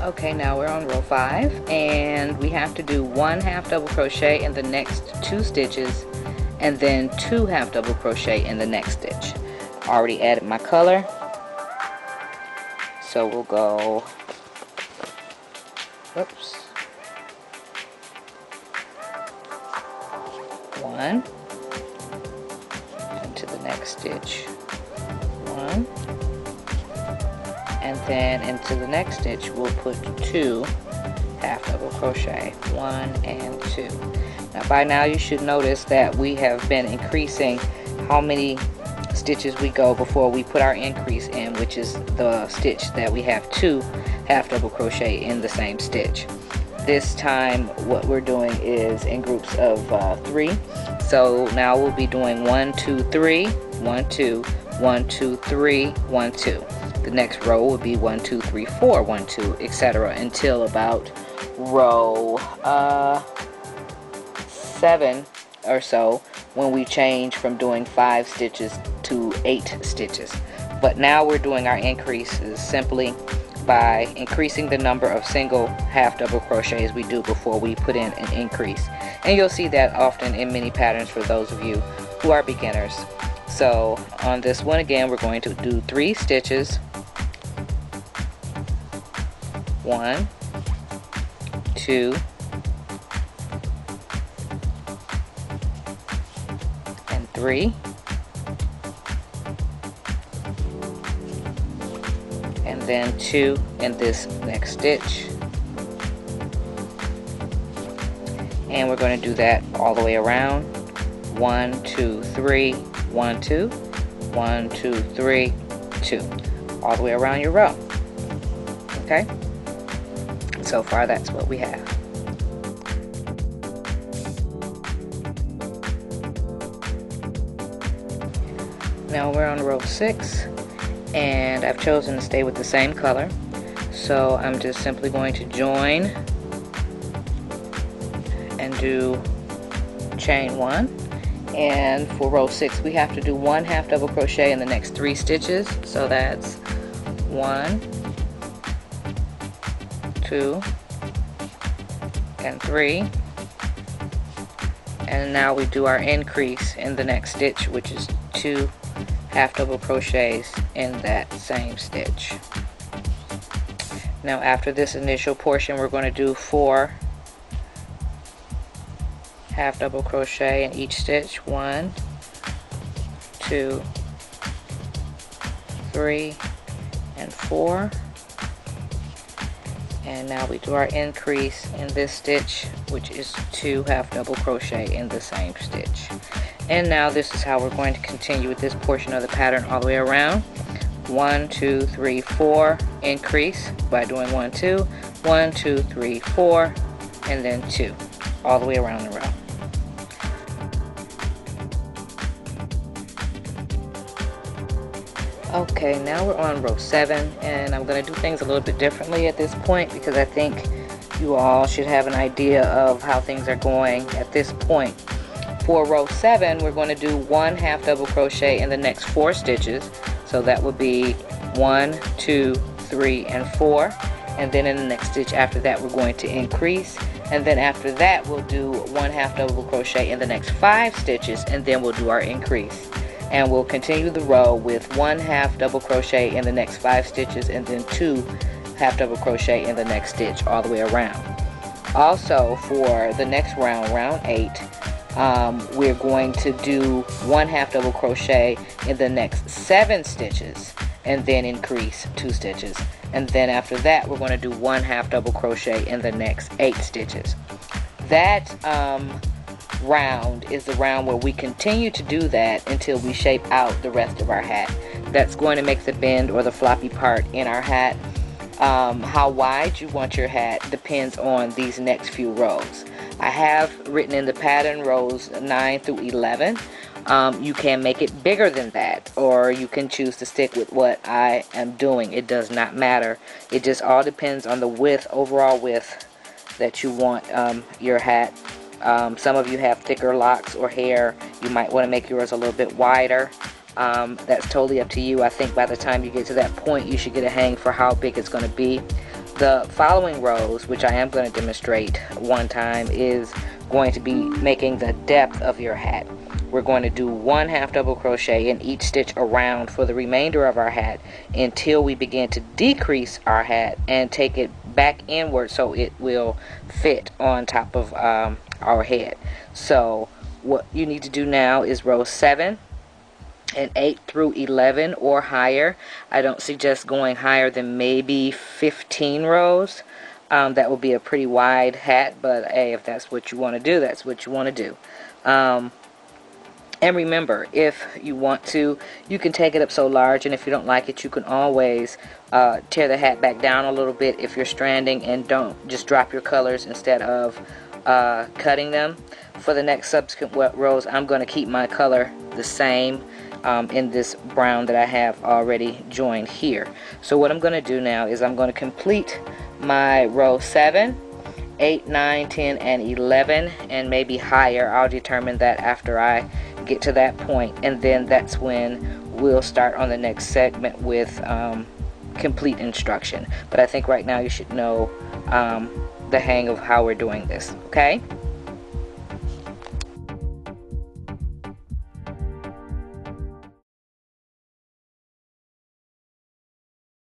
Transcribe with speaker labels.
Speaker 1: Okay, now we're on row 5, and we have to do 1 half double crochet in the next 2 stitches, and then 2 half double crochet in the next stitch. Already added my color, so we'll go, oops, 1 into the next stitch, 1, and then into the next stitch we'll put 2 half double crochet, 1 and 2. Now by now you should notice that we have been increasing how many stitches we go before we put our increase in, which is the stitch that we have 2 half double crochet in the same stitch. This time what we're doing is in groups of 3. So now we'll be doing 1 2 3 1 2 1 2 3 1 2. The next row will be 1 2 3 4 1 2, etc. until about row 7 or so, when we change from doing 5 stitches to 8 stitches. But now we're doing our increases simply by increasing the number of single half double crochets we do before we put in an increase. And you'll see that often in many patterns for those of you who are beginners. So on this one again, we're going to do 3 stitches, 1 2 and 3, and then 2 in this next stitch, and we're going to do that all the way around. 1 2 3 1 2 1 2 3 2, all the way around your row. Okay, so far that's what we have. Now we're on row 6, and I've chosen to stay with the same color, so I'm just simply going to join and do chain 1. And for row 6 we have to do 1 half double crochet in the next 3 stitches, so that's 1 2 and 3, and now we do our increase in the next stitch, which is 2 half double crochets in that same stitch. Now after this initial portion we're going to do 4 half double crochet in each stitch, 1 2 3 and 4, and now we do our increase in this stitch, which is 2 half double crochet in the same stitch. And now this is how we're going to continue with this portion of the pattern all the way around. 1 2 3 4, increase by doing 1 2 1 2 3 4, and then 2, all the way around the row. Okay, now we're on row 7, and I'm going to do things a little bit differently at this point because I think you all should have an idea of how things are going at this point. For row 7 we're going to do 1 half double crochet in the next 4 stitches, so that would be 1 2 3 and 4, and then in the next stitch after that we're going to increase, and then after that we'll do 1 half double crochet in the next 5 stitches, and then we'll do our increase. And we'll continue the row with 1 half double crochet in the next 5 stitches, and then 2 half double crochet in the next stitch all the way around. Also for the next round, round 8, we're going to do 1 half double crochet in the next 7 stitches, and then increase 2 stitches, and then after that we're going to do 1 half double crochet in the next 8 stitches. That round is the round where we continue to do that until we shape out the rest of our hat. That's going to make the bend or the floppy part in our hat. How wide you want your hat depends on these next few rows. I have written in the pattern rows 9 through 11. You can make it bigger than that, or you can choose to stick with what I am doing. It does not matter. It just all depends on the width, overall width that you want your hat. Some of you have thicker locks or hair. You might want to make yours a little bit wider. That's totally up to you. I think by the time you get to that point you should get a hang for how big it's going to be. The following rows, which I am going to demonstrate one time, is going to be making the depth of your hat. We're going to do 1 half double crochet in each stitch around for the remainder of our hat until we begin to decrease our hat and take it back inward so it will fit on top of our head. So what you need to do now is row 7 and 8 through 11 or higher. I don't suggest going higher than maybe 15 rows. That would be a pretty wide hat, but hey, if that's what you want to do, that's what you want to do. And remember, if you want to, you can take it up so large, and if you don't like it, you can always tear the hat back down a little bit if you're stranding, and don't just drop your colors instead of cutting them. For the next subsequent rows, I'm going to keep my color the same in this brown that I have already joined here. So what I'm going to do now is I'm going to complete my row 7, 8, 9, 10, and 11, and maybe higher. I'll determine that after I get to that point, and then that's when we'll start on the next segment with complete instruction. But I think right now you should know the hang of how we're doing this, okay?